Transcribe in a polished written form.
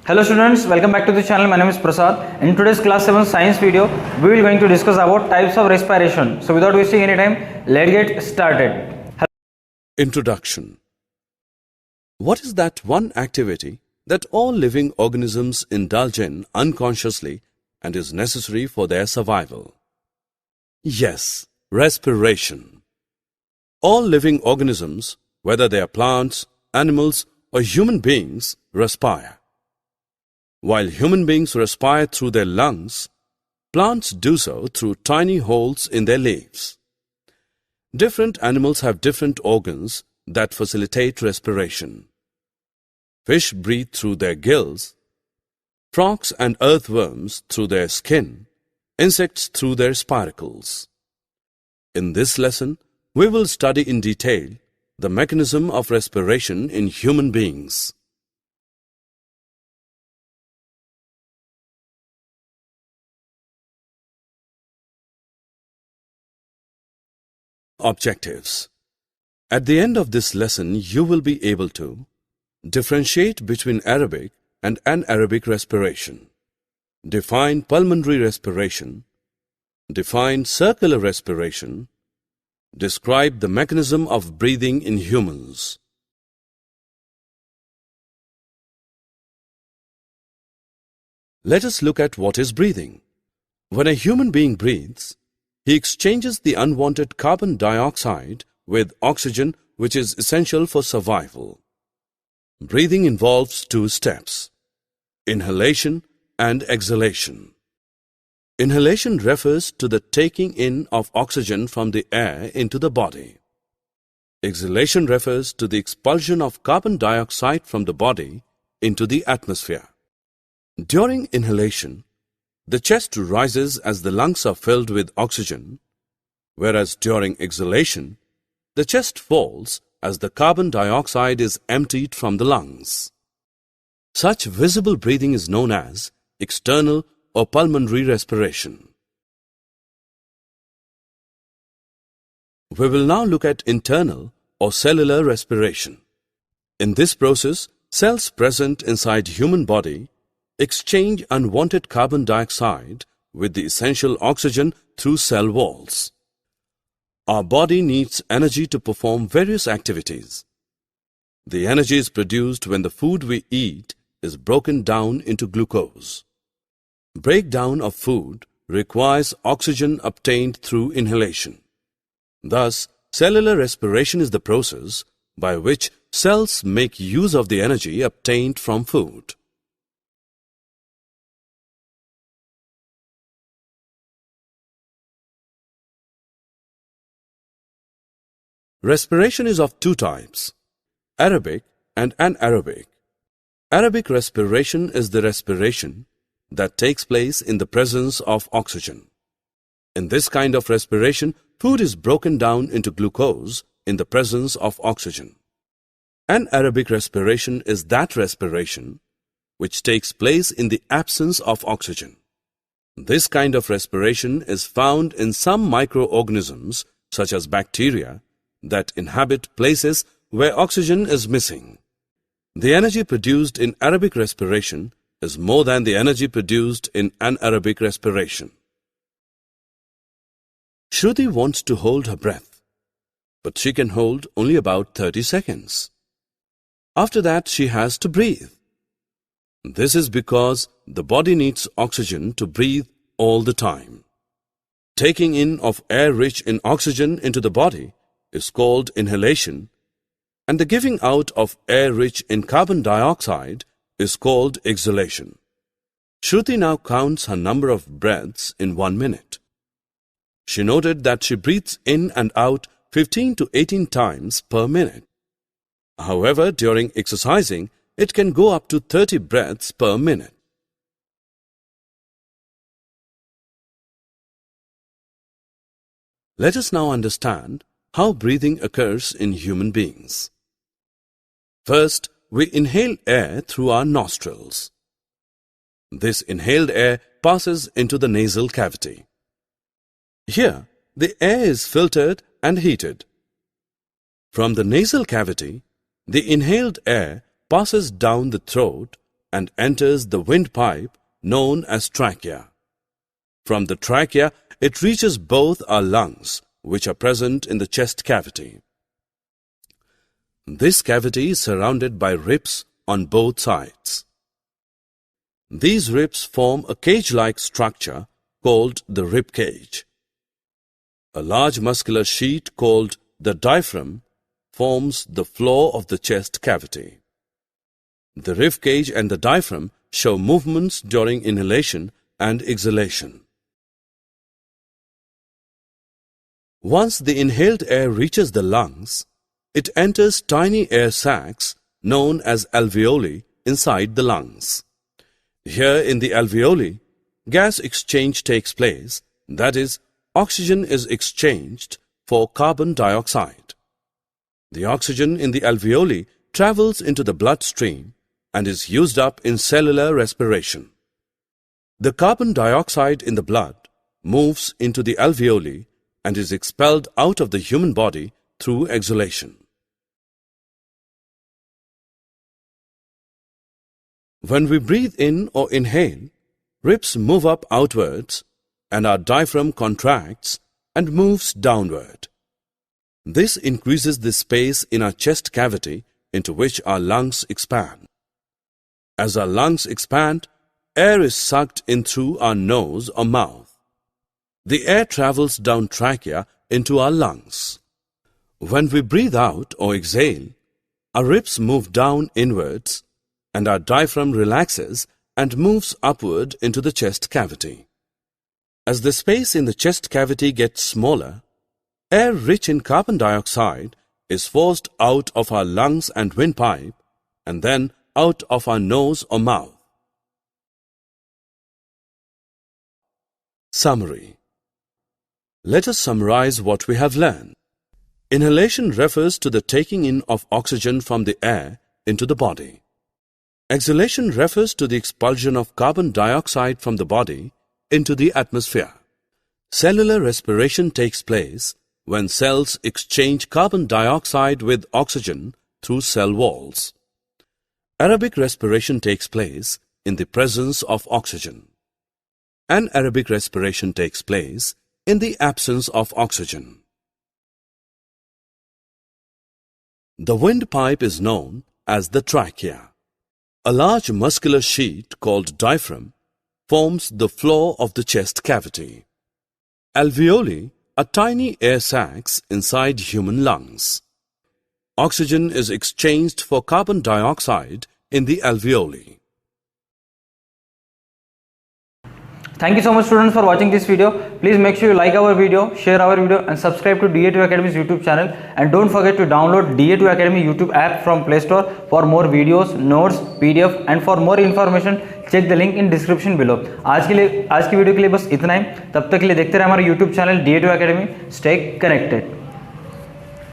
Hello students, welcome back to the channel. My name is Prasad. In today's class 7 science video, we will going to discuss about types of respiration. So without wasting any time, let's get started. Introduction. What is that one activity that all living organisms indulge in unconsciously and is necessary for their survival? Yes, respiration. All living organisms, whether they are plants, animals, or human beings, respire. While human beings respire through their lungs, plants do so through tiny holes in their leaves. Different animals have different organs that facilitate respiration. Fish breathe through their gills, frogs and earthworms through their skin, insects through their spiracles. In this lesson, we will study in detail the mechanism of respiration in human beings. Objectives. At the end of this lesson, you will be able to differentiate between aerobic and anaerobic respiration, define pulmonary respiration, define circular respiration, describe the mechanism of breathing in humans. Let us look at what is breathing. When a human being breathes, he exchanges the unwanted carbon dioxide with oxygen, which is essential for survival. Breathing involves two steps: inhalation and exhalation. Inhalation refers to the taking in of oxygen from the air into the body. Exhalation refers to the expulsion of carbon dioxide from the body into the atmosphere. During inhalation, the chest rises as the lungs are filled with oxygen, whereas during exhalation, the chest falls as the carbon dioxide is emptied from the lungs. Such visible breathing is known as external or pulmonary respiration. We will now look at internal or cellular respiration. In this process, cells present inside human body exchange unwanted carbon dioxide with the essential oxygen through cell walls. Our body needs energy to perform various activities. The energy is produced when the food we eat is broken down into glucose. Breakdown of food requires oxygen obtained through inhalation. Thus, cellular respiration is the process by which cells make use of the energy obtained from food. Respiration is of two types: aerobic and anaerobic. Aerobic respiration is the respiration that takes place in the presence of oxygen. In this kind of respiration, food is broken down into glucose in the presence of oxygen. Anaerobic respiration is that respiration which takes place in the absence of oxygen. This kind of respiration is found in some microorganisms, such as bacteria, that inhabit places where oxygen is missing. The energy produced in aerobic respiration is more than the energy produced in anaerobic respiration. Shruti wants to hold her breath, but she can hold only about 30 seconds. After that, she has to breathe. This is because the body needs oxygen to breathe all the time. Taking in of air rich in oxygen into the body is called inhalation, and the giving out of air rich in carbon dioxide is called exhalation. Shruti now counts her number of breaths in 1 minute. She noted that she breathes in and out 15 to 18 times per minute. However, during exercising, it can go up to 30 breaths per minute. Let us now understand how breathing occurs in human beings. First, we inhale air through our nostrils. This inhaled air passes into the nasal cavity. Here, the air is filtered and heated. From the nasal cavity, the inhaled air passes down the throat and enters the windpipe known as trachea. From the trachea, it reaches both our lungs, which are present in the chest cavity. This cavity is surrounded by ribs on both sides. These ribs form a cage-like structure called the rib cage. A large muscular sheet called the diaphragm forms the floor of the chest cavity. The rib cage and the diaphragm show movements during inhalation and exhalation. Once the inhaled air reaches the lungs, it enters tiny air sacs known as alveoli inside the lungs. Here in the alveoli, gas exchange takes place, that is, oxygen is exchanged for carbon dioxide. The oxygen in the alveoli travels into the bloodstream and is used up in cellular respiration. The carbon dioxide in the blood moves into the alveoli and is expelled out of the human body through exhalation. When we breathe in or inhale, ribs move up outwards and our diaphragm contracts and moves downward. This increases the space in our chest cavity into which our lungs expand. As our lungs expand, air is sucked in through our nose or mouth. The air travels down trachea into our lungs. When we breathe out or exhale, our ribs move down inwards and our diaphragm relaxes and moves upward into the chest cavity. As the space in the chest cavity gets smaller, air rich in carbon dioxide is forced out of our lungs and windpipe and then out of our nose or mouth. Summary. Let us summarize what we have learned. Inhalation refers to the taking in of oxygen from the air into the body. Exhalation refers to the expulsion of carbon dioxide from the body into the atmosphere. Cellular respiration takes place when cells exchange carbon dioxide with oxygen through cell walls. Aerobic respiration takes place in the presence of oxygen. Anaerobic respiration takes place in the absence of oxygen. The windpipe is known as the trachea. A large muscular sheet called diaphragm forms the floor of the chest cavity. Alveoli are tiny air sacs inside human lungs. Oxygen is exchanged for carbon dioxide in the alveoli. Thank you so much students for watching this video. Please make sure you like our video, share our video and subscribe to DA2 Academy's YouTube channel, and don't forget to download DA2 Academy YouTube app from Play Store for more videos, notes, PDF and for more information check the link in description below. आज की video के लिए बस इतना ही. तब तक के लिए देखते रहे हमारा YouTube channel DA2 Academy. Stay connected.